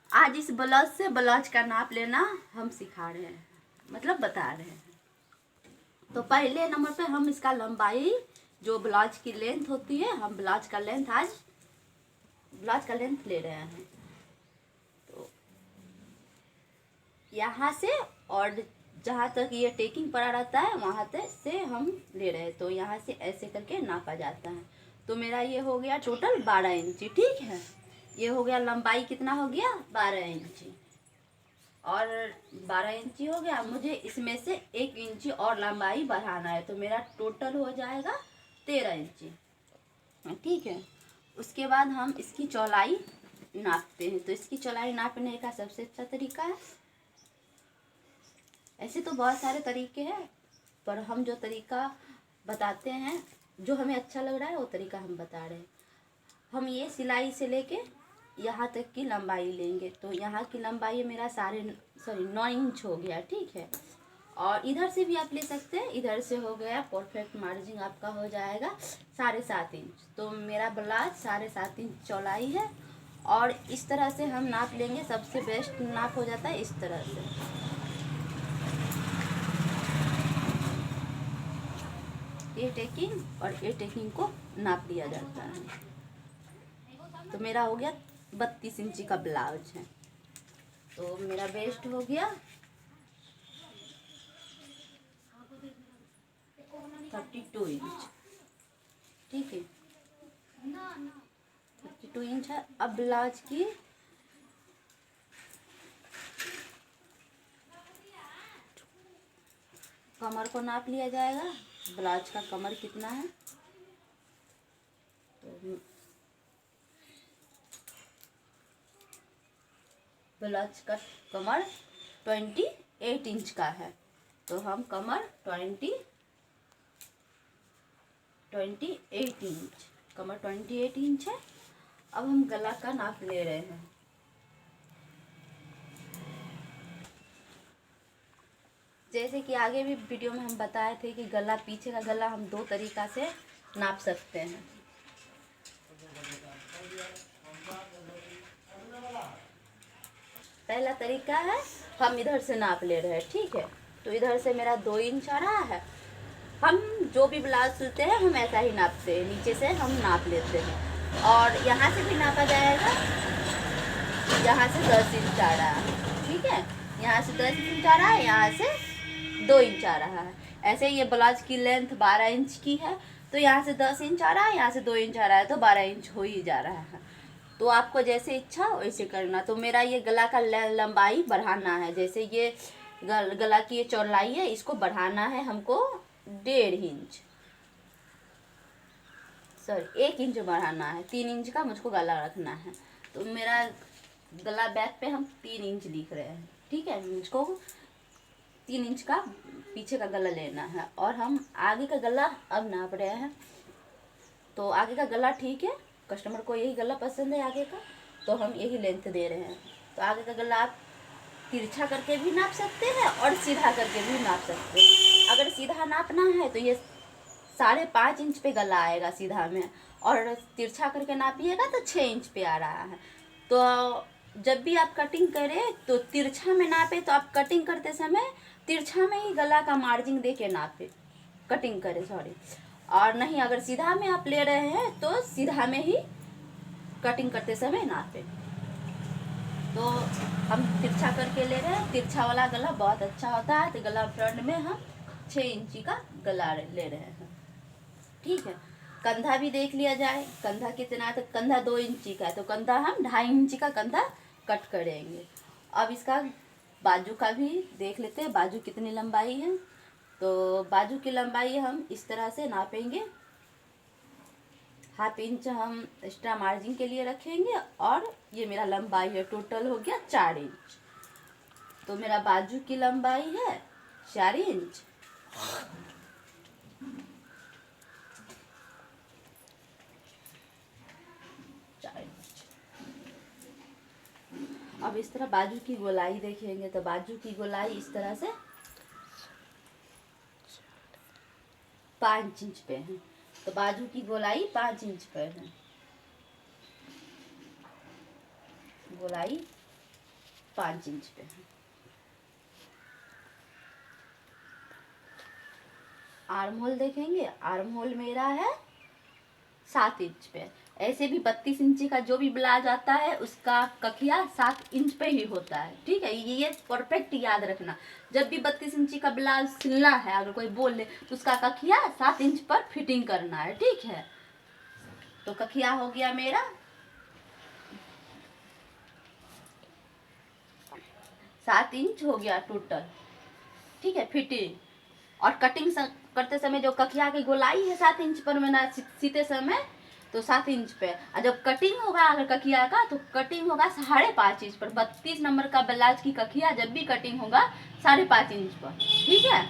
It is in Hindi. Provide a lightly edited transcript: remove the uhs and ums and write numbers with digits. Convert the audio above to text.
आज इस ब्लाउज से ब्लाउज का नाप लेना हम सिखा रहे हैं, मतलब बता रहे हैं। तो पहले नंबर पे हम इसका लंबाई, जो ब्लाउज की लेंथ होती है, हम ब्लाउज का लेंथ ले रहे हैं। तो यहाँ से और जहाँ तक ये टेकिंग पड़ा रहता है वहाँ तक से हम ले रहे हैं। तो यहाँ से ऐसे करके नापा जाता है। तो मेरा ये हो गया टोटल 12 इंची, ठीक है। ये हो गया लंबाई, कितना हो गया 12 इंची, और 12 इंची हो गया। मुझे इसमें से 1 इंची और लंबाई बढ़ाना है, तो मेरा टोटल हो जाएगा 13 इंची, ठीक है। उसके बाद हम इसकी चौड़ाई नापते हैं। तो इसकी चौड़ाई नापने का सबसे अच्छा तरीका है, ऐसे तो बहुत सारे तरीके हैं, पर हम जो तरीका बताते हैं, जो हमें अच्छा लग रहा है वो तरीका हम बता रहे हैं। हम ये सिलाई से लेके यहाँ तक की लंबाई लेंगे। तो यहाँ की लंबाई मेरा 9 इंच हो गया, ठीक है। और इधर से भी आप ले सकते हैं, इधर से हो गया परफेक्ट मार्जिन आपका हो जाएगा 7.5 इंच। तो मेरा ब्लाउज 7.5 इंच चौड़ाई है। और इस तरह से हम नाप लेंगे, सबसे बेस्ट नाप हो जाता है इस तरह से। ये टेकिंग और ये टेकिंग को नाप लिया जाता है। तो मेरा हो गया 32 इंची का ब्लाउज है। तो मेरा वेस्ट हो गया 32 इंच, ठीक है। 32 इंच है। अब ब्लाउज की कमर को नाप लिया जाएगा। ब्लाउज का कमर कितना है, तो ब्लाउज का कमर 28 इंच का है। तो हम कमर 28 इंच, कमर 28 इंच है। अब हम गला का नाप ले रहे हैं। जैसे कि आगे भी वीडियो में हम बताए थे कि गला, पीछे का गला हम 2 तरीका से नाप सकते हैं। पहला तरीका है, हम इधर से नाप ले रहे हैं, ठीक है। तो इधर से मेरा 2 इंच आ रहा है। हम जो भी ब्लाउज सिलते हैं हम ऐसा ही नापते हैं, नीचे से हम नाप लेते हैं। और यहाँ से भी नापा जाएगा, यहाँ से 10 इंच आ रहा है, ठीक है। यहाँ से 10 इंच आ रहा है, यहाँ से 2 इंच आ रहा है। ऐसे ये ब्लाउज की लेंथ 12 इंच की है, तो यहाँ से 10 इंच आ रहा है, यहाँ से 2 इंच आ रहा है, तो 12 इंच हो ही जा रहा है। तो आपको जैसे इच्छा वैसे करना। तो मेरा ये गला का लंबाई बढ़ाना है। जैसे ये गला की ये चौड़ाई है, इसको बढ़ाना है हमको 1.5 इंच, सॉरी 1 इंच बढ़ाना है। 3 इंच का मुझको गला रखना है। तो मेरा गला बैक पे हम 3 इंच लिख रहे हैं, ठीक है। मुझको 3 इंच का पीछे का गला लेना है। और हम आगे का गला अब नाप रहे हैं। तो आगे का गला, ठीक है, कस्टमर को यही गला पसंद है आगे का, तो हम यही लेंथ दे रहे हैं। तो आगे का गला आप तिरछा करके भी नाप सकते हैं और सीधा करके भी नाप सकते हैं। अगर सीधा नापना है तो ये 5.5 इंच पे गला आएगा सीधा में, और तिरछा करके नापिएगा तो 6 इंच पे आ रहा है। तो जब भी आप कटिंग करें तो तिरछा में नापे, तो आप कटिंग करते समय तिरछा में ही गला का मार्जिन दे के नापे, कटिंग करें, सॉरी। और नहीं, अगर सीधा में आप ले रहे हैं तो सीधा में ही कटिंग करते समय नापे। तो हम तिरछा करके ले रहे हैं। तिरछा वाला गला बहुत अच्छा होता है। तो गला फ्रंट में हम 6 इंची का गला ले रहे हैं, ठीक है। कंधा भी देख लिया जाए, कंधा कितना है। तो कंधा 2 इंची का है, तो कंधा हम 2.5 इंची का कंधा कट करेंगे। अब इसका बाजू का भी देख लेते हैं, बाजू कितनी लंबाई है। तो बाजू की लंबाई हम इस तरह से नापेंगे। 1/2 इंच हम एक्स्ट्रा मार्जिन के लिए रखेंगे। और ये मेरा लंबाई है, टोटल हो गया 4 इंच। तो मेरा बाजू की लंबाई है 4 इंच। अब इस तरह बाजू की गोलाई देखेंगे। तो बाजू की गोलाई इस तरह से 5 इंच पे है। तो बाजू की गोलाई 5 इंच पे है, गोलाई 5 इंच पे। आर्म होल देखेंगे, आर्म होल मेरा है 7 इंच पे। ऐसे भी 32 इंची का जो भी ब्लाउज आता है उसका कखिया 7 इंच पे ही होता है, ठीक है। ये परफेक्ट याद रखना, जब भी 32 इंची का ब्लाउज सिलना है अगर कोई बोल ले तो उसका कखिया 7 इंच पर फिटिंग करना है, ठीक है। तो कखिया हो गया मेरा 7 इंच हो गया टोटल, ठीक है फिटिंग। और कटिंग करते समय जो कखिया की गोलाई है 7 इंच पर मैंने सीते समय तो 7 इंच पे, और जब कटिंग होगा अगर कखिया का तो कटिंग होगा 5.5 इंच पर। 32 नंबर का ब्लाउज की कखिया जब भी कटिंग होगा 5.5 इंच पर, ठीक है।